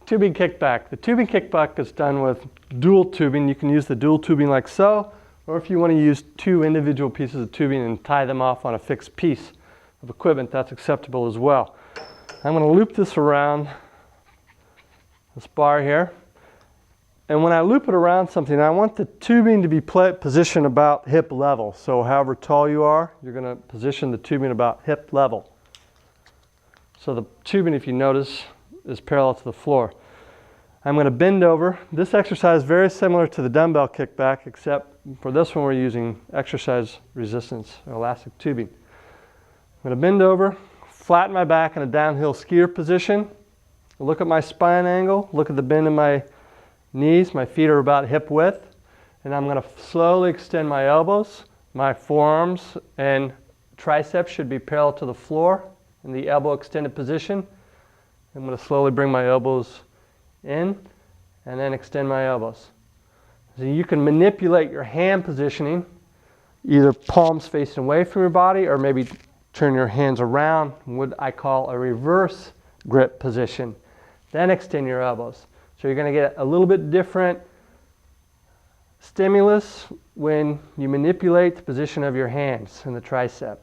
Tubing kickback. The tubing kickback is done with dual tubing. You can use the dual tubing like so, or if you want to use two individual pieces of tubing and tie them off on a fixed piece of equipment, that's acceptable as well. I'm going to loop this around this bar here. And when I loop it around something, I want the tubing to be positioned about hip level. So however tall you are, you're going to position the tubing about hip level. So the tubing, if you notice, is parallel to the floor. I'm going to bend over. This exercise is very similar to the dumbbell kickback, except for this one we're using exercise resistance, or elastic tubing. I'm going to bend over, flatten my back in a downhill skier position, look at my spine angle, look at the bend in my knees, my feet are about hip width, and I'm going to slowly extend my elbows. My forearms and triceps should be parallel to the floor in the elbow extended position. I'm going to slowly bring my elbows in and then extend my elbows. So you can manipulate your hand positioning, either palms facing away from your body or maybe turn your hands around, what I call a reverse grip position. Then extend your elbows. So you're going to get a little bit different stimulus when you manipulate the position of your hands in the tricep.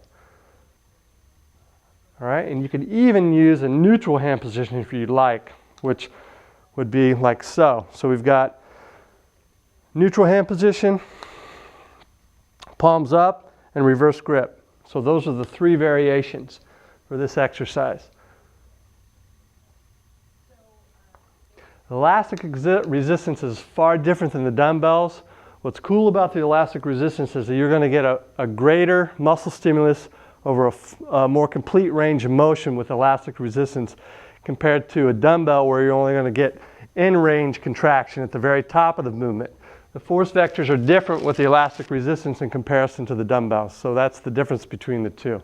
All right, and you can even use a neutral hand position if you'd like, which would be like so. So we've got neutral hand position, palms up, and reverse grip. So those are the three variations for this exercise. Elastic resistance is far different than the dumbbells. What's cool about the elastic resistance is that you're going to get a greater muscle stimulus over a more complete range of motion with elastic resistance compared to a dumbbell where you're only going to get in-range contraction at the very top of the movement. The force vectors are different with the elastic resistance in comparison to the dumbbells, so that's the difference between the two.